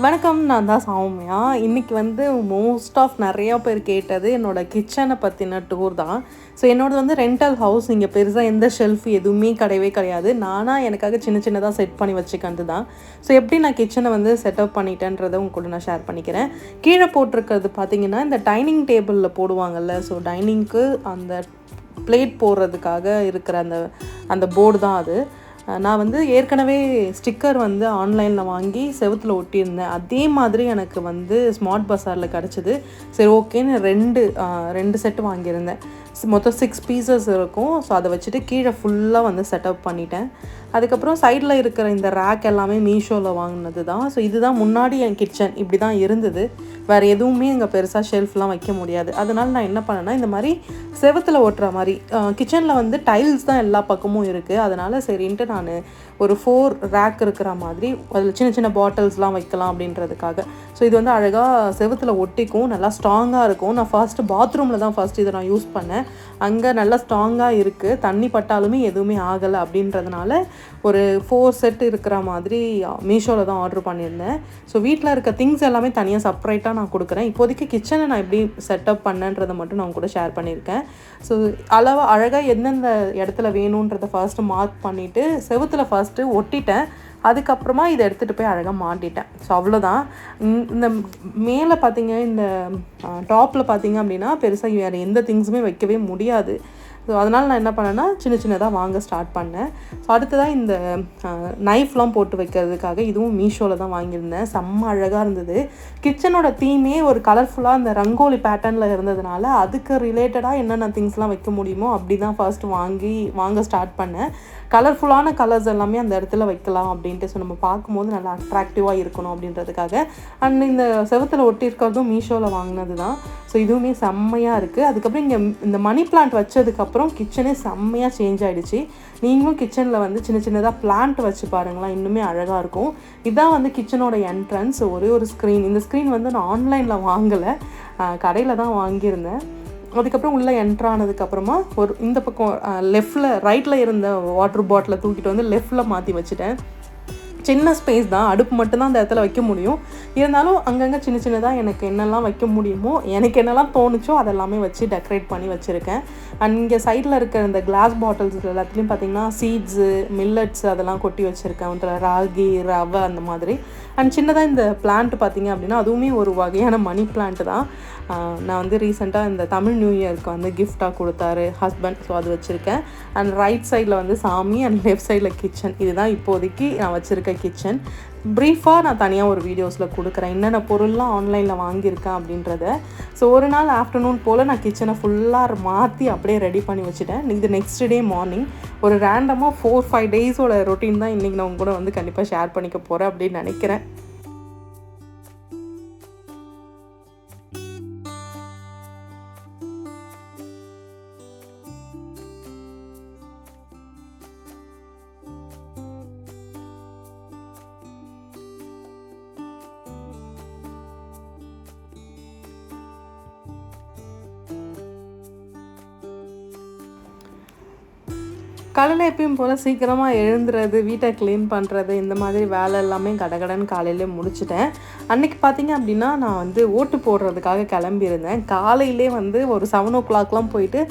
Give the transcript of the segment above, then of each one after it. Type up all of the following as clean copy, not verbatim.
வணக்கம். நான் தான் சௌமியா. இன்றைக்கி வந்து மோஸ்ட் ஆஃப் நிறையா பேர் கேட்டது என்னோடய கிச்சனை பற்றின டூர் தான். ஸோ என்னோடது வந்து ரெண்டல் ஹவுஸ். இங்கே பெருசாக எந்த ஷெல்ஃப் எதுவுமே கிடையாது. நானாக எனக்காக சின்ன சின்னதாக செட் பண்ணி வச்சுக்கிறது தான். ஸோ எப்படி நான் கிச்சனை வந்து செட்டப் பண்ணிட்டேன்றதை உங்க கூட நான் ஷேர் பண்ணிக்கிறேன். கீழே போட்டிருக்கிறது பார்த்திங்கன்னா இந்த டைனிங் டேபிளில் போடுவாங்கள்ல, ஸோ டைனிங்க்கு அந்த பிளேட் போடுறதுக்காக இருக்கிற அந்த போர்டு தான் அது. நான் வந்து ஏற்கனவே ஸ்டிக்கர் வந்து ஆன்லைனில் வாங்கி செவுத்தில் ஒட்டியிருந்தேன். அதே மாதிரி எனக்கு வந்து ஸ்மார்ட் பஸாரில் கிடச்சிது. சரி ஓகேன்னு ரெண்டு செட்டு வாங்கியிருந்தேன். மொத்தம் 6 பீசஸ் இருக்கும். ஸோ அதை வச்சுட்டு கீழே ஃபுல்லாக வந்து செட்டப் பண்ணிட்டேன். அதுக்கப்புறம் சைடில் இருக்கிற இந்த ரேக் எல்லாமே மீஷோவில் வாங்கினது தான். ஸோ இதுதான் முன்னாடி என் கிச்சன் இப்படி தான் இருந்தது. வேறு எதுவுமே இங்கே பெருசாக ஷெல்ஃப்லாம் வைக்க முடியாது. அதனால் நான் என்ன பண்ணேன்னா, இந்த மாதிரி செவுத்தில் ஒட்டுற மாதிரி கிச்சனில் வந்து டைல்ஸ் தான் எல்லா பக்கமும் இருக்குது. அதனால் சரின்ட்டு நான் ஒரு 4 ரேக் இருக்கிற மாதிரி அதில் சின்ன சின்ன பாட்டில்ஸ்லாம் வைக்கலாம் அப்படின்றதுக்காக. ஸோ இது வந்து அழகாக செவுத்தில் ஒட்டிக்கும், நல்லா ஸ்ட்ராங்காக இருக்கும். நான் பாத்ரூமில் தான் இதை நான் யூஸ் பண்ணேன். அங்கே நல்லா ஸ்ட்ராங்காக இருக்குது, தண்ணி பட்டாலுமே எதுவுமே ஆகலை. அப்படின்றதுனால ஒரு 4 செட் இருக்கிற மாதிரி மீஷோவில் தான் ஆர்டர் பண்ணியிருந்தேன். ஸோ வீட்டில் இருக்க திங்ஸ் எல்லாமே தனியாக செப்பரேட்டாக நான் கொடுக்குறேன். இப்போதைக்கு கிச்சனை நான் எப்படி செட்டப் பண்ணேன்றதை மட்டும் நான் கூட ஷேர் பண்ணியிருக்கேன். ஸோ அழகாக எந்தெந்த இடத்துல வேணுன்றதை ஃபர்ஸ்ட்டு மார்க் பண்ணிவிட்டு செவுத்தில் ஃபர்ஸ்ட்டு ஒட்டிட்டேன். அதுக்கப்புறமா இதை எடுத்துகிட்டு போய் அழகாக மாட்டிட்டேன். ஸோ அவ்வளோதான். இந்த மேலே பார்த்தீங்க, இந்த டாப்பில் பார்த்தீங்க அப்படின்னா பெருசாக வேறு எந்த திங்ஸுமே வைக்கவே முடியாது. ஸோ அதனால் நான் என்ன பண்ணேன்னா சின்ன சின்னதாக வாங்க ஸ்டார்ட் பண்ணேன். ஸோ அடுத்ததாக இந்த நைஃப்லாம் போட்டு வைக்கிறதுக்காக இதுவும் மீஷோவில் தான் வாங்கியிருந்தேன். செம்ம அழகாக இருந்தது. கிச்சனோட தீமே ஒரு கலர்ஃபுல்லாக இந்த ரங்கோலி பேட்டர்னில் இருந்ததுனால அதுக்கு ரிலேட்டடாக என்னென்ன திங்ஸ்லாம் வைக்க முடியுமோ அப்படி தான் ஃபர்ஸ்ட்டு வாங்க ஸ்டார்ட் பண்ணேன். கலர்ஃபுல்லான கலர்ஸ் எல்லாமே அந்த இடத்துல வைக்கலாம் அப்படின்ட்டு. ஸோ நம்ம பார்க்கும்போது நல்லா அட்ராக்டிவாக இருக்கணும் அப்படின்றதுக்காக. அண்ட் இந்த செவத்தில் ஒட்டியிருக்கிறதும் மீஷோவில் வாங்கினது தான். ஸோ இதுவுமே செம்மையாக இருக்குது. அதுக்கப்புறம் இங்கே இந்த மணி பிளான்ட் வச்சதுக்கப்புறம் கிச்சனே செம்மையாக சேஞ்ச் ஆகிடுச்சு. நீங்களும் கிச்சனில் வந்து சின்ன சின்னதாக பிளான்ட் வச்சு பாருங்களேன், இன்னுமே அழகாக இருக்கும். இதுதான் வந்து கிச்சனோட என்ட்ரன்ஸ். ஒரே ஒரு ஸ்க்ரீன். இந்த ஸ்க்ரீன் வந்து நான் ஆன்லைனில் வாங்கலை, கடையில் தான் வாங்கியிருந்தேன். அதுக்கப்புறம் உள்ளே என்ட்ரானதுக்கப்புறமா இந்த பக்கம் ரைட்டில் இருந்த வாட்டர் பாட்டிலை தூக்கிட்டு வந்து லெஃப்டில் மாற்றி வச்சுட்டேன். சின்ன ஸ்பேஸ் தான், அடுப்பு மட்டும்தான் அந்த இடத்துல வைக்க முடியும். இருந்தாலும் அங்கங்கே சின்ன சின்னதாக எனக்கு என்னெல்லாம் வைக்க முடியுமோ, எனக்கு என்னெல்லாம் தோணுச்சோ அதெல்லாமே வச்சு டெக்கரேட் பண்ணி வச்சுருக்கேன். அண்ட் இங்கே சைடில் இருக்கிற இந்த கிளாஸ் பாட்டில்ஸ் எல்லாத்துலேயும் பார்த்திங்கன்னா சீட்ஸு, மில்லட்ஸ் அதெல்லாம் கொட்டி வச்சுருக்கேன். ராகி, ரவை அந்த மாதிரி. அண்ட் சின்னதாக இந்த பிளான்ட் பார்த்திங்க அப்படின்னா அதுவுமே ஒரு வகையான மணி பிளான்ட் தான். நான் வந்து ரீசெண்டாக இந்த தமிழ் நியூ இயருக்கு வந்து கிஃப்டாக கொடுத்தாரு ஹஸ்பண்ட். ஸோ அது வச்சுருக்கேன். அண்ட் ரைட் சைடில் வந்து சாமி, அண்ட் லெஃப்ட் சைடில் கிச்சன். இதுதான் இப்போதைக்கு நான் வச்சுருக்க கிச்சன். ப்ரீஃபாக நான் தனியாக ஒரு வீடியோஸில் கொடுக்குறேன் என்னென்ன பொருள்லாம் ஆன்லைனில் வாங்கியிருக்கேன் அப்படின்றத. ஸோ ஒரு நாள் ஆஃப்டர்நூன் போல் நான் கிச்சனை ஃபுல்லாக மாற்றி அப்படியே ரெடி பண்ணி வச்சுட்டேன். இது நெக்ஸ்ட் டே மார்னிங் ஒரு ரேண்டமாக 4-5 டேஸோட ரொட்டீன் தான் இன்றைக்கி நான் உங்க கூட வந்து கண்டிப்பாக ஷேர் பண்ணிக்க போகிறேன் அப்படின்னு நினைக்கிறேன். காலையில் எப்பயும் போல் சீக்கிரமாக எழுந்துறது, வீட்டை க்ளீன் பண்ணுறது, இந்த மாதிரி வேலை எல்லாமே கடகடன்னு காலையிலே முடிச்சிட்டேன். அன்றைக்கி பார்த்திங்க அப்படின்னா நான் வந்து ஓட்டு போடுறதுக்காக கிளம்பியிருந்தேன். காலையிலே வந்து ஒரு 7 o'clockலாம் போயிட்டு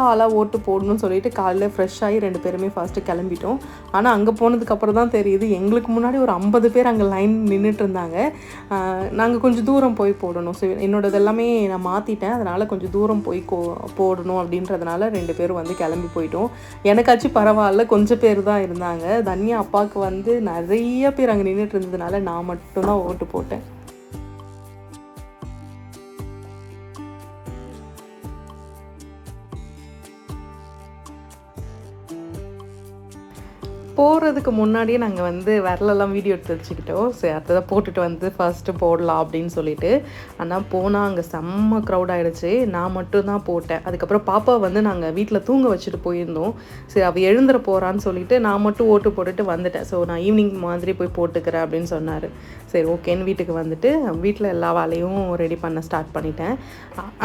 ஆளாக ஓட்டு போடணும்னு சொல்லிட்டு காலையில் ஃப்ரெஷ் ஆகி 2 பேருமே ஃபஸ்ட்டு கிளம்பிட்டோம். ஆனால் அங்கே போனதுக்கப்புறம் தான் தெரியுது, எங்களுக்கு முன்னாடி ஒரு 50 பேர் அங்கே லைன் நின்றுட்டு இருந்தாங்க. நாங்கள் கொஞ்சம் தூரம் போய் போடணும். ஸோ என்னோடது எல்லாமே நான் மாற்றிட்டேன். அதனால் கொஞ்சம் தூரம் போய் போடணும் அப்படின்றதுனால 2 பேரும் வந்து கிளம்பி போயிட்டோம். எனக்காச்சும் பரவாயில்ல, கொஞ்சம் பேர் தான் இருந்தாங்க. தன்யா அப்பாவுக்கு வந்து நிறைய பேர் அங்கே நின்றுட்டு இருந்ததுனால நான் மட்டும்தான் ஓட்டு போட்டேன். போகிறதுக்கு முன்னாடியே நாங்கள் வந்து விரலெல்லாம் வீடியோ எடுத்து வச்சுக்கிட்டோம். சரி அடுத்ததாக போட்டுட்டு வந்து ஃபர்ஸ்ட்டு போடலாம் அப்படின்னு சொல்லிட்டு. ஆனால் போனால் அங்கே செம்ம க்ரௌட் ஆகிடுச்சு. நான் மட்டும்தான் போட்டேன். அதுக்கப்புறம் பாப்பா வந்து நாங்கள் வீட்டில் தூங்க வச்சுட்டு போயிருந்தோம். சரி அவள் எழுந்துட போகிறான்னு சொல்லிட்டு நான் மட்டும் ஓட்டு போட்டுட்டு வந்துட்டேன். ஸோ நான் ஈவினிங் மாதிரி போய் போட்டுக்கிறேன் அப்படின்னு சொன்னார். சரி ஓகேன்னு வீட்டுக்கு வந்துட்டு வீட்டில் எல்லா வேலையும் ரெடி பண்ண ஸ்டார்ட் பண்ணிட்டேன்.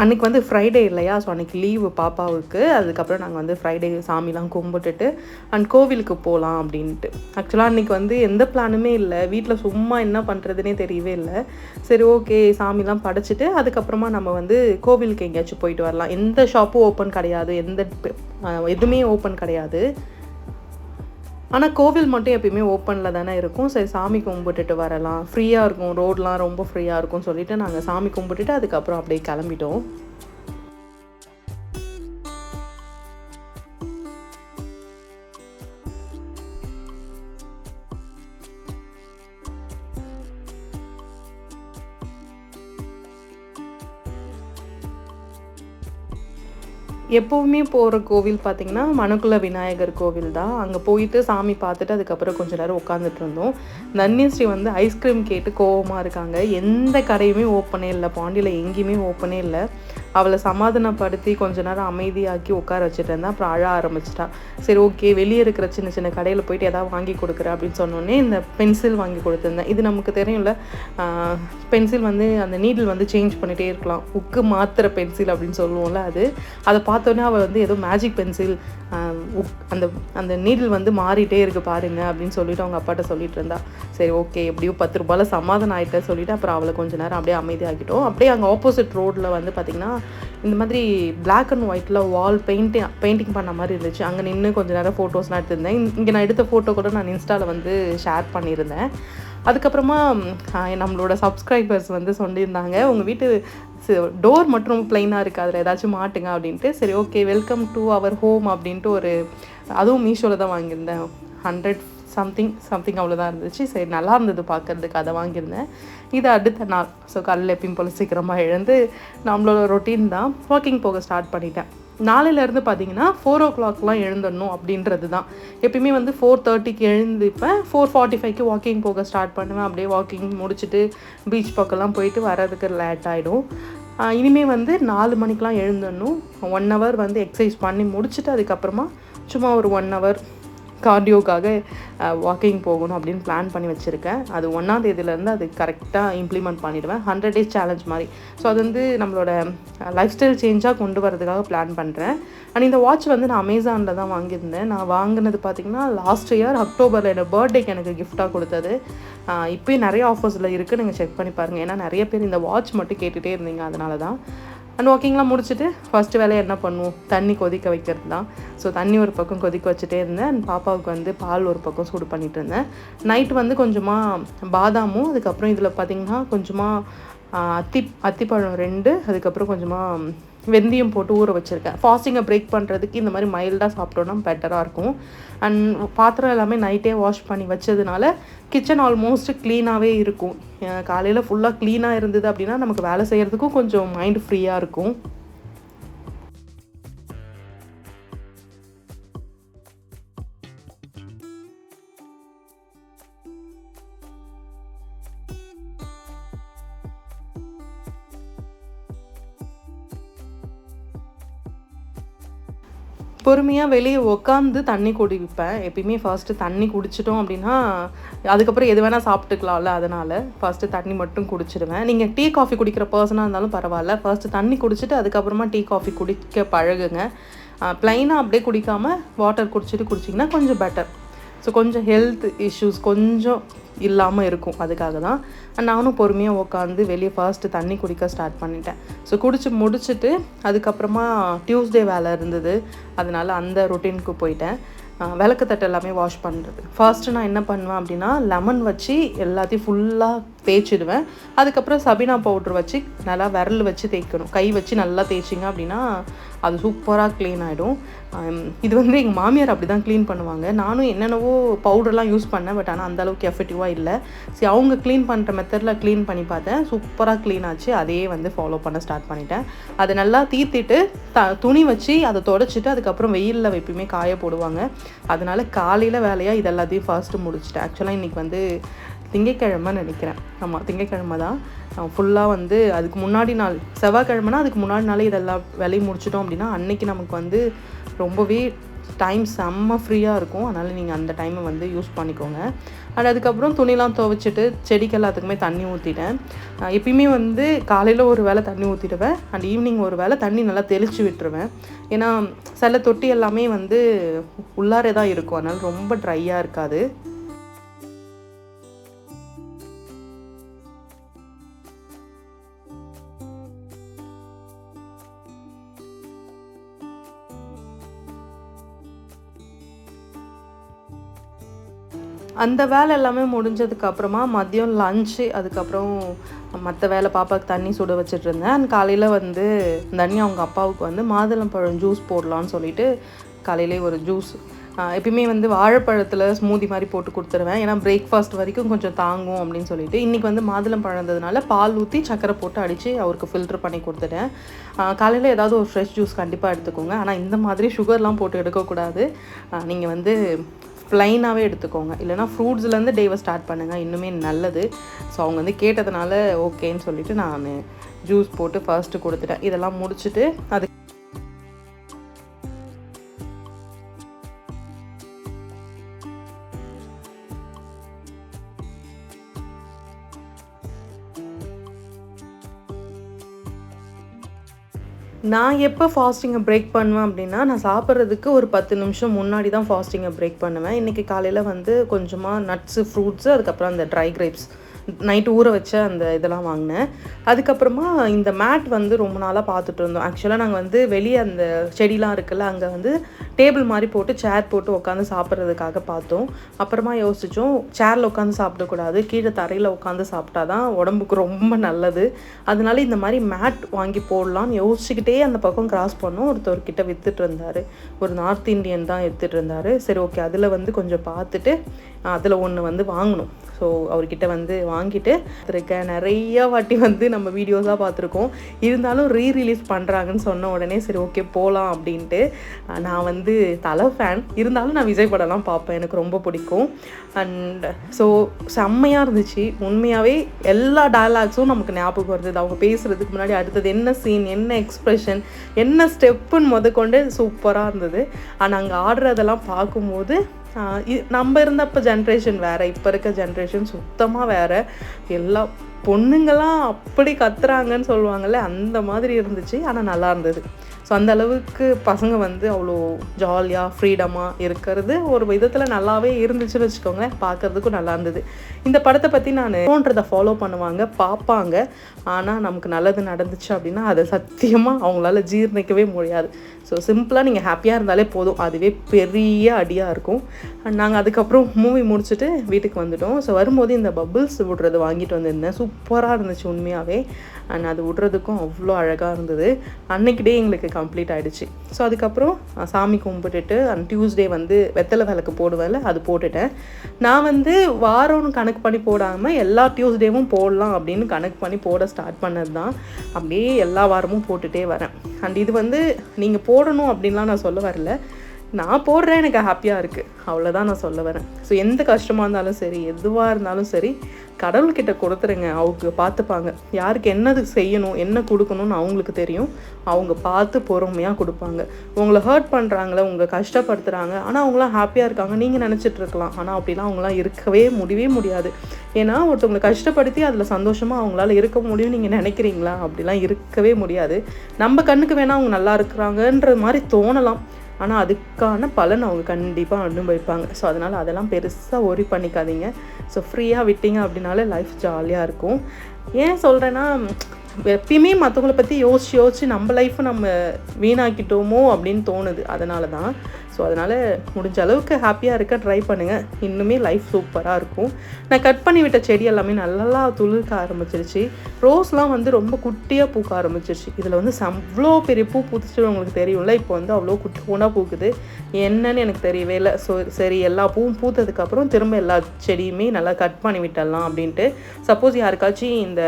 அன்றைக்கி வந்து ஃப்ரைடே இல்லையா, ஸோ அன்றைக்கி லீவு பாப்பாவுக்கு. அதுக்கப்புறம் நாங்கள் வந்து ஃப்ரைடே சாமிலாம் கும்பிட்டுட்டு அண்ட் கோவிலுக்கு போகலாம் அப்படின்ட்டு. ஆக்சுவலாக அன்றைக்கி வந்து எந்த பிளானுமே இல்லை, வீட்டில் சும்மா என்ன பண்ணுறதுனே தெரியவே இல்லை. சரி ஓகே சாமிலாம் படைச்சிட்டு அதுக்கப்புறமா நம்ம வந்து கோவிலுக்கு எங்கேயாச்சும் போயிட்டு வரலாம். எந்த ஷாப்பும் ஓப்பன் கிடையாது, எதுவுமே ஓப்பன் கிடையாது. ஆனால் கோவில் மட்டும் எப்பயுமே ஓப்பனில் தானே இருக்கும். சரி சாமி கும்பிட்டுட்டு வரலாம், ஃப்ரீயாக இருக்கும், ரோடெலாம் ரொம்ப ஃப்ரீயாக இருக்கும்னு சொல்லிவிட்டு நாங்கள் சாமி கும்பிட்டுட்டு அதுக்கப்புறம் அப்படியே கிளம்பிட்டோம். எப்போவுமே போகிற கோவில் பார்த்திங்கன்னா மணக்குள விநாயகர் கோவில் தான். அங்கே போயிட்டு சாமி பார்த்துட்டு அதுக்கப்புறம் கொஞ்சம் நேரம் உட்காந்துட்டு இருந்தோம். தன்யஸ்ரீ வந்து ஐஸ்கிரீம் கேட்டு கோவமாக இருக்காங்க. எந்த கடையுமே ஓப்பனே இல்லை, பாண்டியில் எங்கேயுமே ஓப்பனே இல்லை. அவளை சமாதானப்படுத்தி கொஞ்ச நேரம் அமைதியாக்கி உட்கார வச்சுட்டு இருந்தேன். அப்புறம் அழ ஆரம்பிச்சிட்டா. சரி ஓகே வெளியே இருக்கிற சின்ன சின்ன கடையில் போயிட்டு எதாவது வாங்கி கொடுக்குறேன் அப்படின்னு சொன்னோடனே இந்த பென்சில் வாங்கி கொடுத்துருந்தேன். இது நமக்கு தெரியும்ல, பென்சில் வந்து அந்த நீடில் வந்து சேஞ்ச் பண்ணிகிட்டே இருக்கலாம், உக்கு மாத்திர பென்சில் அப்படின்னு சொல்லுவோம்ல, அதை பார்த்தோன்னே அவள் வந்து ஏதோ மேஜிக் பென்சில், அந்த நீடில் வந்து மாறிட்டே இருக்குது பாருங்க அப்படின்னு சொல்லிட்டு அவங்க அப்பாட்ட சொல்லிட்டு இருந்தா. சரி ஓகே எப்படியோ 10 ரூபாயில் சமாதானம் ஆகிட்டேன் சொல்லிவிட்டு அப்புறம் அவளை கொஞ்சம் நேரம் அப்படியே அமைதியாகிட்டோம். அப்படியே அங்கே ஆப்போசிட் ரோடில் வந்து பார்த்திங்கன்னா இந்த மாதிரி பிளாக் அண்ட் ஒயிட்டில் வால் பெயிண்டிங் பண்ண மாதிரி இருந்துச்சு. அங்கே நின்று கொஞ்சம் நேரம் ஃபோட்டோஸ்லாம் எடுத்திருந்தேன். இங்கே நான் எடுத்த ஃபோட்டோ கூட நான் இன்ஸ்டாவில் வந்து ஷேர் பண்ணியிருந்தேன். அதுக்கப்புறமா நம்மளோட சப்ஸ்கிரைபர்ஸ் வந்து சொல்லியிருந்தாங்க, உங்கள் வீட்டு டோர் மட்டும் ப்ளைனாக இருக்குது, அதில் ஏதாச்சும் மாட்டுங்க அப்படின்ட்டு. சரி okay welcome to our home அப்படின்ட்டு அதுவும் மீஷோவில் தான் வாங்கியிருந்தேன். 100 சம்திங் அவ்வளோதான் இருந்துச்சு. சரி நல்லா இருந்தது பார்க்குறதுக்கு, அதை வாங்கியிருந்தேன். இது அடுத்த நாள். ஸோ காலையில் எப்பயும் போல் சீக்கிரமாக எழுந்து நம்மளோட ரொட்டீன் தான் வாக்கிங் போக ஸ்டார்ட் பண்ணிட்டேன். நாளையிலேருந்து பார்த்தீங்கன்னா 4 o'clockலாம் எழுந்துடணும் அப்படின்றது தான். எப்பயுமே வந்து 4:30க்கு எழுந்துப்பேன், 4:45க்கு வாக்கிங் போக ஸ்டார்ட் பண்ணுவேன். அப்படியே வாக்கிங் முடிச்சுட்டு பீச் பக்கம்லாம் போயிட்டு வர்றதுக்கு லேட் ஆகிடும். இனிமேல் வந்து 4 மணிக்கெலாம் எழுந்துடணும். 1 hour வந்து எக்ஸசைஸ் பண்ணி முடிச்சுட்டு அதுக்கப்புறமா சும்மா ஒரு 1 hour கார்டியோக்காக வாக்கிங் போகணும் அப்படின்னு பிளான் பண்ணி வச்சுருக்கேன். அது 1ஆம் தேதியிலேருந்து அது கரெக்டாக இம்ப்ளிமெண்ட் பண்ணிவிடுவேன். 100 days சேலஞ்ச் மாதிரி. ஸோ அது வந்து நம்மளோட லைஃப் ஸ்டைல் சேஞ்சாக கொண்டு வரதுக்காக பிளான் பண்ணுறேன். அண்ட் இந்த வாட்ச் வந்து நான் அமேசானில் தான் வாங்கியிருந்தேன். நான் வாங்கினது பார்த்திங்கன்னா லாஸ்ட் இயர் அக்டோபரில் என்னோட பர்த்டேக்கு எனக்கு கிஃப்டாக கொடுத்தது. இப்போயும் நிறைய ஆஃபர்ஸில் இருக்குது, நீங்கள் செக் பண்ணி பாருங்கள். ஏன்னா நிறைய பேர் இந்த வாட்ச் மட்டும் கேட்டுகிட்டே இருந்தீங்க, அதனால தான். அண்ட் வாக்கிங்லாம் முடிச்சுட்டு ஃபஸ்ட்டு வேலையை என்ன பண்ணுவோம், தண்ணி கொதிக்க வைக்கிறது தான். ஸோ தண்ணி ஒரு பக்கம் கொதிக்க வச்சுட்டே இருந்தேன். அண்ட் பாப்பாவுக்கு வந்து பால் ஒரு பக்கம் சூடு பண்ணிகிட்டு இருந்தேன். நைட்டு வந்து கொஞ்சமாக பாதாமும், அதுக்கப்புறம் இதில் பார்த்திங்கன்னா கொஞ்சமாக அத்திப்பழம் 2, அதுக்கப்புறம் கொஞ்சமாக வெந்தயம் போட்டு ஊற வச்சுருக்கேன். ஃபாஸ்டிங்கை பிரேக் பண்ணுறதுக்கு இந்த மாதிரி மைல்டாக சாப்பிட்டோன்னா பெட்டராக இருக்கும். அண்ட் பாத்திரம் எல்லாமே நைட்டே வாஷ் பண்ணி வச்சதுனால கிச்சன் ஆல்மோஸ்ட் க்ளீனாகவே இருக்கும். காலையில் ஃபுல்லாக க்ளீனாக இருந்தது அப்படின்னா நமக்கு வேலை செய்கிறதுக்கும் கொஞ்சம் மைண்ட் ஃப்ரீயாக இருக்கும். பொறுமையாக வெளியே உட்காந்து தண்ணி குடிப்பேன். எப்பயுமே ஃபர்ஸ்ட்டு தண்ணி குடிச்சிட்டோம் அப்படின்னா அதுக்கப்புறம் எது வேணால் சாப்பிட்டுக்கலாம்ல, அதனால் ஃபர்ஸ்ட்டு தண்ணி மட்டும் குடிச்சிடுவேன். நீங்கள் டீ காஃபி குடிக்கிற பர்சனாக இருந்தாலும் பரவாயில்ல, ஃபர்ஸ்ட்டு தண்ணி குடிச்சிட்டு அதுக்கப்புறமா டீ காஃபி குடிக்க பழகுங்க. ப்ளைனாக அப்படியே குடிக்காமல் வாட்டர் குடிச்சிங்கன்னா கொஞ்சம் பெட்டர். ஸோ கொஞ்சம் ஹெல்த் இஷ்யூஸ் கொஞ்சம் இல்லாமல் இருக்கும், அதுக்காக தான். நானும் பொறுமையாக உட்காந்து வெளியே ஃபர்ஸ்ட்டு தண்ணி குடிக்க ஸ்டார்ட் பண்ணிட்டேன். ஸோ குடிச்சு முடிச்சுட்டு அதுக்கப்புறமா டியூஸ்டே வேலை இருந்தது, அதனால் அந்த ரொட்டீனுக்கு போயிட்டேன். விளக்கு தட்டு எல்லாமே வாஷ் பண்ணுறது. ஃபர்ஸ்ட்டு நான் என்ன பண்ணுவேன் அப்படின்னா லெமன் வச்சு எல்லாத்தையும் ஃபுல்லாக தேய்ச்சிடுவேன். அதுக்கப்புறம் சபீனா பவுட்ரு வச்சு நல்லா விரல் வச்சு தேய்க்கணும். கை வச்சு நல்லா தேய்ச்சிங்க அப்படின்னா அது சூப்பராக க்ளீன் ஆகிடும். இது வந்து எங்கள் மாமியார் அப்படி தான் க்ளீன் பண்ணுவாங்க. நானும் என்னென்னவோ பவுடர்லாம் யூஸ் பண்ணேன், பட் ஆனால் அந்தளவுக்கு எஃபெக்டிவாக இல்லை. சரி அவங்க க்ளீன் பண்ணுற மெத்தடில் க்ளீன் பண்ணி பார்த்தேன், சூப்பராக க்ளீன் ஆச்சு. அதையே வந்து ஃபாலோ பண்ண ஸ்டார்ட் பண்ணிட்டேன். அதை நல்லா தீர்த்திட்டு துணி வச்சு அதை தொடச்சிட்டு அதுக்கப்புறம் வெயிலில் எப்பயுமே காய போடுவாங்க. அதனால் காலையில் வேலையாக இது எல்லாத்தையும் ஃபர்ஸ்ட்டு முடிச்சிட்டேன். ஆக்சுவலாக இன்றைக்கி வந்து திங்கட்கிழமை நினைக்கிறேன், ஆமாம் திங்கட்கிழமை தான். ஃபுல்லாக வந்து அதுக்கு முன்னாடி நாள் செவ்வாய்க்கிழமைனா அதுக்கு முன்னாடி நாளே இதெல்லாம் வேலையை முடிச்சிட்டோம் அப்படின்னா அன்றைக்கி நமக்கு வந்து ரொம்பவே டைம் செம்ம ஃப்ரீயாக இருக்கும். அதனால் நீங்கள் அந்த டைமை வந்து யூஸ் பண்ணிக்கோங்க. அண்ட் அதுக்கப்புறம் துணிலாம் துவைச்சிட்டு செடிக்கு எல்லாத்துக்குமே தண்ணி ஊற்றிட்டேன். எப்பயுமே வந்து காலையில் ஒரு வேளை தண்ணி ஊற்றிடுவேன், அண்ட் ஈவினிங் ஒரு வேளை தண்ணி நல்லா தெளித்து விட்டுருவேன். ஏன்னா சில தொட்டி எல்லாமே வந்து உள்ளாரே தான் இருக்கும், அதனால் ரொம்ப ட்ரையாக இருக்காது. அந்த வேலை எல்லாமே முடிஞ்சதுக்கப்புறமா மதியம் லஞ்சு, அதுக்கப்புறம் மற்ற வேலை பாப்பாவுக்கு தண்ணி சுட வச்சிட்ருந்தேன். அண்ட் காலையில் வந்து தண்ணி அவங்க அப்பாவுக்கு வந்து மாதுளம்பழம் ஜூஸ் போடலான்னு சொல்லிட்டு காலையிலே ஒரு ஜூஸ், எப்பயுமே வந்து வாழைப்பழத்தில் ஸ்மூதி மாதிரி போட்டு கொடுத்துருவேன். ஏன்னா பிரேக்ஃபாஸ்ட் வரைக்கும் கொஞ்சம் தாங்கும் அப்படின்னு சொல்லிட்டு இன்றைக்கி வந்து மாதுளம்பழம் இருந்ததுனால பால் ஊற்றி சக்கரை போட்டு அடித்து அவருக்கு ஃபில்ட்ரு பண்ணி கொடுத்துட்டேன். காலையில் ஏதாவது ஒரு ஃப்ரெஷ் ஜூஸ் கண்டிப்பாக எடுத்துக்கோங்க. ஆனால் இந்த மாதிரி சுகர்லாம் போட்டு எடுக்கக்கூடாது. நீங்கள் வந்து ப்ளைனாகவே எடுத்துக்கோங்க, இல்லைனா ஃப்ரூட்ஸ்லேருந்து டேவை ஸ்டார்ட் பண்ணுங்கள், இன்னுமே நல்லது. ஸோ அவங்க வந்து கேட்டதுனால ஓகேன்னு சொல்லிவிட்டு நான் ஜூஸ் போட்டு ஃபர்ஸ்ட்டு கொடுத்துட்டேன். இதெல்லாம் முடிச்சுட்டு அது நான் எப்போ ஃபாஸ்டிங்கை பிரேக் பண்ணுவேன் அப்படின்னா, நான் சாப்பிட்றதுக்கு ஒரு 10 நிமிஷம் முன்னாடி தான் ஃபாஸ்டிங்கை பிரேக் பண்ணுவேன். இன்றைக்கி காலையில் வந்து கொஞ்சமாக நட்ஸு, ஃப்ரூட்ஸு, அதுக்கப்புறம் அந்த ட்ரை கிரேப்ஸ் நைட்டு ஊற வச்ச அந்த இதெல்லாம் வாங்கினேன். அதுக்கப்புறமா இந்த மேட் வந்து ரொம்ப நாளாக பார்த்துட்டு இருந்தோம். ஆக்சுவலாக நாங்கள் வந்து வெளியே அந்த செடிலாம் இருக்குல்ல, அங்கே வந்து டேபிள் மாதிரி போட்டு சேர் போட்டு உட்காந்து சாப்பிட்றதுக்காக பார்த்தோம். அப்புறமா யோசித்தோம், சேரில் உட்காந்து சாப்பிடக்கூடாது, கீழே தரையில் உட்காந்து சாப்பிட்டா தான் உடம்புக்கு ரொம்ப நல்லது. அதனால இந்த மாதிரி மேட் வாங்கி போடலான்னு யோசிச்சுக்கிட்டே அந்த பக்கம் கிராஸ் பண்ணோம். ஒருத்தர்கிட்ட விற்றுட்டு இருந்தார், ஒரு நார்த் இண்டியன் தான் எடுத்துகிட்டு இருந்தார். சரி ஓகே, அதில் வந்து கொஞ்சம் பார்த்துட்டு அதில் ஒன்று வந்து வாங்கணும். ஸோ அவர்கிட்ட வந்து வாங்கிட்டு இருக்கேன். நிறையா வாட்டி வந்து நம்ம வீடியோஸாக பார்த்துருக்கோம், இருந்தாலும் ரீரிலீஸ் பண்ணுறாங்கன்னு சொன்ன உடனே சரி ஓகே போகலாம் அப்படின்ட்டு. நான் வந்து தலை ஃபேன், இருந்தாலும் நான் விஜய் படம்லாம் பார்ப்பேன், எனக்கு ரொம்ப பிடிக்கும். அண்ட் ஸோ செம்மையாக இருந்துச்சு உண்மையாகவே. எல்லா டயலாக்ஸும் நமக்கு ஞாபகம் வருது. அவங்க பேசுகிறதுக்கு முன்னாடி அடுத்தது என்ன சீன், என்ன எக்ஸ்ப்ரெஷன், என்ன ஸ்டெப்புன்னு முதற்கொண்டு சூப்பராக இருந்தது. ஆனால் அங்கே ஆடுறதெல்லாம் பார்க்கும்போது நம்ம இருந்தப்போ ஜென்ரேஷன் வேறு, இப்போ இருக்க ஜென்ரேஷன் சுத்தமாக வேறு. எல்லா பொண்ணுங்கள்லாம் அப்படி கத்துறாங்கன்னு சொல்லுவாங்கள்ல, அந்த மாதிரி இருந்துச்சு. ஆனால் நல்லா இருந்தது. ஸோ அந்த அளவுக்கு பசங்க வந்து அவ்வளோ ஜாலியாக ஃப்ரீடமாக இருக்கிறது ஒரு விதத்தில் நல்லாவே இருந்துச்சுன்னு வச்சுக்கோங்களேன். பார்க்குறதுக்கும் நல்லா இருந்தது. இந்த படத்தை பற்றி நான் தோன்றதை ஃபாலோ பண்ணுவாங்க, பார்ப்பாங்க. ஆனால் நமக்கு நல்லது நடந்துச்சு அப்படின்னா அதை சத்தியமாக அவங்களால ஜீர்ணிக்கவே முடியாது. ஸோ சிம்பிளாக நீங்கள் ஹாப்பியாக இருந்தாலே போதும், அதுவே பெரிய அடியாக இருக்கும். நாங்கள் அதுக்கப்புறம் மூவி முடிச்சுட்டு வீட்டுக்கு வந்துவிட்டோம். ஸோ வரும்போது இந்த பபிள்ஸ் விடுறது வாங்கிட்டு வந்திருந்தேன். சூப்பராக இருந்துச்சு உண்மையாகவே. அண்ட் அது விடுறதுக்கும் அவ்வளோ அழகாக இருந்தது. அன்னைக்கு டே எங்களுக்கு கம்ப்ளீட் ஆகிடுச்சு. ஸோ அதுக்கப்புறம் சாமி கும்பிட்டுட்டு அண்ட் டியூஸ்டே வந்து வெத்தலை விளக்கு போடுவேன்ல, அது போட்டுட்டேன். நான் வந்து வாரம்னு கணக்கு பண்ணி போடாமல் எல்லா டியூஸ்டேவும் போடலாம் அப்படின்னு கணக்கு பண்ணி போட ஸ்டார்ட் பண்ணது தான். அப்படியே எல்லா வாரமும் போட்டுகிட்டே வரேன். அண்ட் இது வந்து நீங்கள் போடணும் அப்படின்லாம் நான் சொல்ல வரல, நான் போடுறேன், எனக்கு ஹாப்பியாக இருக்குது, அவ்வளோதான் நான் சொல்ல வரேன். ஸோ எந்த கஷ்டமாக இருந்தாலும் சரி, எதுவாக இருந்தாலும் சரி, கடவுள்கிட்ட கொடுத்துருங்க, அவங்க பார்த்துப்பாங்க. யாருக்கு என்னது செய்யணும், என்ன கொடுக்கணும்னு அவங்களுக்கு தெரியும். அவங்க பார்த்து பொறுமையாக கொடுப்பாங்க. உங்களை ஹர்ட் பண்ணுறாங்களே, உங்களை கஷ்டப்படுத்துகிறாங்க, ஆனால் அவங்களாம் ஹாப்பியாக இருக்காங்க நீங்கள் நினச்சிட்டு இருக்கலாம். ஆனால் அப்படிலாம் அவங்களாம் இருக்கவே முடியாது. ஏன்னா ஒருத்தவங்களை கஷ்டப்படுத்தி அதில் சந்தோஷமாக அவங்களால இருக்க முடியும் நீங்கள் நினைக்கிறீங்களா? அப்படிலாம் இருக்கவே முடியாது. நம்ம கண்ணுக்கு வேணால் அவங்க நல்லா இருக்கிறாங்கன்ற மாதிரி தோணலாம், ஆனால் அதுக்கான பலன் அவங்க கண்டிப்பாக அனுபவிப்பாங்க. ஸோ அதனால் அதெல்லாம் பெருசாக ஒரி பண்ணிக்காதீங்க. ஸோ ஃப்ரீயாக விட்டீங்க அப்படின்னாலே லைஃப் ஜாலியாக இருக்கும். ஏன் சொல்கிறேன்னா, எப்பயுமே மற்றவங்களை பற்றி யோசிச்சு நம்ம லைஃப்பை நம்ம வீணாக்கிட்டோமோ அப்படின்னு தோணுது. அதனால தான். ஸோ அதனால் முடிஞ்ச அளவுக்கு ஹாப்பியாக இருக்க ட்ரை பண்ணுங்கள், இன்னுமே லைஃப் சூப்பராக இருக்கும். நான் கட் பண்ணி விட்ட செடி எல்லாமே நல்லா துளிர்க்க ஆரம்பிச்சிருச்சு. ரோஸ்லாம் வந்து ரொம்ப குட்டியாக பூக்க ஆரம்பிச்சிருச்சு. இதில் வந்து அவ்வளோ பெரிய பூ பூத்துச்சு உங்களுக்கு தெரியும்ல, இப்போ வந்து அவ்வளோ குட்டி பூனாக பூக்குது, என்னன்னு எனக்கு தெரியவே இல்லை. ஸோ சரி, எல்லா பூவும் பூத்ததுக்கப்புறம் திரும்ப எல்லா செடியுமே நல்லா கட் பண்ணி விட்டுடலாம் அப்படின்ட்டு. சப்போஸ் யாருக்காச்சும் இந்த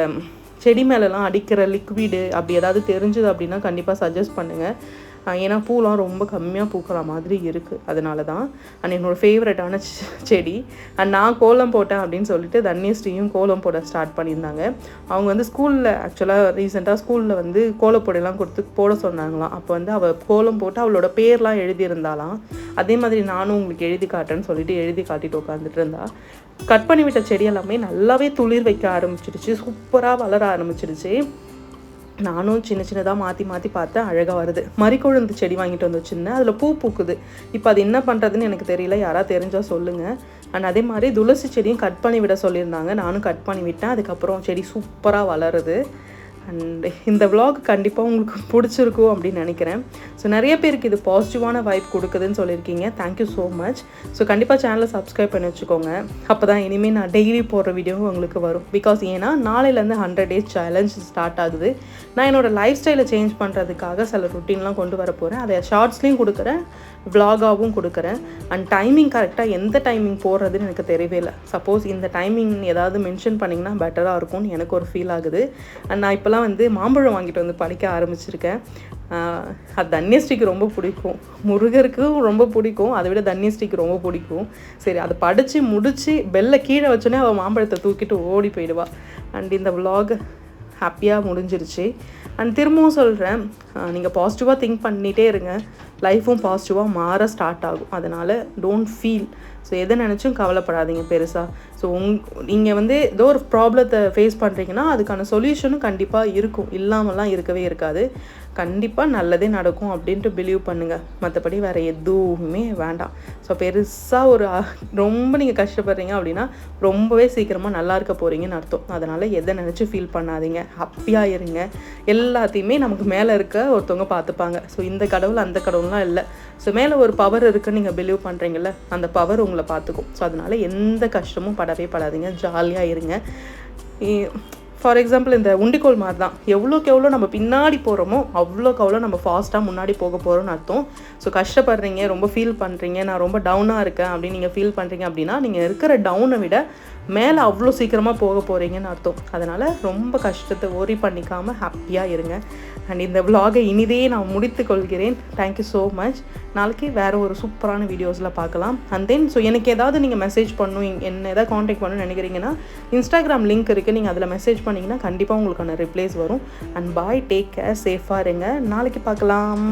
செடி மேலெலாம் அடிக்கிற லிக்விடு அப்படி ஏதாவது தெரிஞ்சுது அப்படின்னா கண்டிப்பாக சஜஸ்ட் பண்ணுங்கள். ஏன்னா பூலாம் ரொம்ப கம்மியாக பூக்கிற மாதிரி இருக்குது, அதனால தான். அண்ட் என்னோடய ஃபேவரட்டான செடி. அண்ட் நான் கோலம் போட்டேன் அப்படின்னு சொல்லிட்டு தன்யஸ்ரீயும் கோலம் போட ஸ்டார்ட் பண்ணியிருந்தாங்க. அவங்க வந்து ஸ்கூலில் ஆக்சுவலாக ரீசெண்டாக ஸ்கூலில் வந்து கோலப்பொடியெல்லாம் கொடுத்து போட சொன்னாங்களாம். அப்போ வந்து அவள் கோலம் போட்டு அவளோட பேர்லாம் எழுதியிருந்தாலாம். அதே மாதிரி நானும் உங்களுக்கு எழுதி காட்டுறேன்னு சொல்லிட்டு எழுதி காட்டிட்டு உட்காந்துட்டு இருந்தா. கட் பண்ணி விட்ட செடி எல்லாமே நல்லாவே துளிர் வைக்க ஆரம்பிச்சிடுச்சு, சூப்பராக வளர ஆரம்பிச்சிடுச்சு. நானும் சின்ன சின்னதாக மாற்றி மாற்றி பார்த்தேன், அழகாக வருது. மறிக்கொழுந்து செடி வாங்கிட்டு வந்து வச்சுருந்தேன், அதில் பூ பூக்குது. இப்போ அது என்ன பண்ணுறதுன்னு எனக்கு தெரியல, யாராவது தெரிஞ்சால் சொல்லுங்கள். அண்ட் அதே மாதிரி துளசி செடியும் கட் பண்ணி விட சொல்லியிருந்தாங்க, நானும் கட் பண்ணி விட்டேன். அதுக்கப்புறம் செடி சூப்பராக வளருது. அண்ட் இந்த விலாக் கண்டிப்பாக உங்களுக்கு பிடிச்சிருக்கும் அப்படின்னு நினைக்கிறேன். ஸோ நிறைய பேருக்கு இது பாசிட்டிவான வைப் கொடுக்குதுன்னு சொல்லியிருக்கீங்க, தேங்க்யூ ஸோ மச். ஸோ கண்டிப்பாக சேனலை சப்ஸ்கிரைப் பண்ணி வச்சுக்கோங்க, அப்போ தான் இனிமேல் நான் டெய்லி போடுற வீடியோவும் உங்களுக்கு வரும். பிகாஸ் ஏன்னா நாளையிலேருந்து 100 days சேலஞ்ச் ஸ்டார்ட் ஆகுது. நான் என்னோடய லைஃப் ஸ்டைலை சேஞ்ச் பண்ணுறதுக்காக சில ருட்டீன்லாம் கொண்டு வர போகிறேன். அதை ஷார்ட்ஸ்லேயும் கொடுக்குறேன், விலாகாகவும் கொடுக்குறேன். அண்ட் டைமிங் கரெக்டாக எந்த டைமிங் போடுறதுன்னு எனக்கு தெரியவே இல்லை. சப்போஸ் இந்த டைமிங் ஏதாவது மென்ஷன் பண்ணிங்கன்னா பெட்டராக இருக்கும்னு எனக்கு ஒரு ஃபீல் ஆகுது. அண்ட் நான் இப்போலாம் வந்து மாம்பழம் வாங்கிட்டு வந்து படிக்க ஆரம்பிச்சிருக்கேன். அது தன்யஸ்ரீக்கு ரொம்ப பிடிக்கும், முருகருக்கும் ரொம்ப பிடிக்கும், அதை விட தன்யஸ்ரீக்கு ரொம்ப பிடிக்கும். சரி, அதை படித்து முடித்து பெல்லை கீழே வச்சோன்னே அவள் மாம்பழத்தை தூக்கிட்டு ஓடி போயிடுவா. அண்ட் இந்த விலாக் ஹாப்பியாக முடிஞ்சிருச்சு. அண்ட் திரும்பவும் சொல்கிறேன், நீங்கள் பாசிட்டிவாக திங்க் பண்ணிகிட்டே இருங்க, லைஃப்பும் பாசிட்டிவாக மாற ஸ்டார்ட் ஆகும். அதனால் டோன்ட் ஃபீல். ஸோ எதை நினச்சும் கவலைப்படாதீங்க பெருசாக. ஸோ நீங்கள் வந்து ஏதோ ஒரு ப்ராப்ளத்தை ஃபேஸ் பண்ணுறீங்கன்னா அதுக்கான சொல்யூஷனும் கண்டிப்பாக இருக்கும், இல்லாமலாம் இருக்கவே இருக்காது. கண்டிப்பாக நல்லதே நடக்கும் அப்படின்ட்டு பிலீவ் பண்ணுங்கள். மற்றபடி வேறு எதுவுமே வேண்டாம். ஸோ பெருசாக ஒரு ரொம்ப நீங்கள் கஷ்டப்படுறீங்க அப்படின்னா ரொம்பவே சீக்கிரமாக நல்லா இருக்க போகிறீங்கன்னு அர்த்தம். அதனால் எதை நினச்சி ஃபீல் பண்ணாதீங்க, ஹாப்பியாக இருங்க. எல்லாத்தையுமே நமக்கு மேலே இருக்க ஒருத்தவங்க பார்த்துப்பாங்க. ஸோ இந்த கடவுள் அந்த கடவுள்லாம் இல்லை. ஸோ மேலே ஒரு பவர் இருக்குன்னு நீங்கள் பிலீவ் பண்ணுறீங்கல்ல, அந்த பவர் உங்களை பார்த்துக்கும். ஸோ அதனால் எந்த கஷ்டமும் படவே படாதீங்க, ஜாலியாக இருங்க. ஃபார் எக்ஸாம்பிள் இந்த உண்டிக்கோல் மாதிரி தான், எவ்வளோக்கு எவ்வளோ நம்ம பின்னாடி போகிறோமோ அவ்வளோக்கு அவ்வளோ நம்ம ஃபாஸ்ட்டாக முன்னாடி போக போகிறோம்னு அர்த்தம். ஸோ கஷ்டப்படுறீங்க, ரொம்ப ஃபீல் பண்ணுறீங்க, நான் ரொம்ப டவுனாக இருக்கேன் அப்படின்னு நீங்கள் ஃபீல் பண்ணுறீங்க அப்படின்னா நீங்கள் இருக்கிற டவுனை விட மேலே அவ்வளோ சீக்கிரமாக போக போகிறீங்கன்னு அர்த்தம். அதனால் ரொம்ப கஷ்டத்தை ஒரி பண்ணிக்காமல் ஹாப்பியாக இருங்க. அண்ட் இந்த விலாகை இனிதே நான் முடித்து கொள்கிறேன். Thank you so much. நாளைக்கு வேறு ஒரு சூப்பரான வீடியோஸில் பார்க்கலாம். அண்ட் தென் ஸோ எனக்கு ஏதாவது நீங்கள் மெசேஜ் பண்ணணும், என்ன ஏதாவது காண்டாக்ட் பண்ணணும்னு நினைக்கிறீங்கன்னா இன்ஸ்டாகிராம் லிங்க் இருக்குது, நீங்கள் அதில் மெசேஜ் பண்ணிங்கன்னா கண்டிப்பாக உங்களுக்கான ரிப்ளைஸ் வரும். அண்ட் பாய், டேக் கேர், சேஃபாக இருங்க. நாளைக்கு பார்க்கலாம்.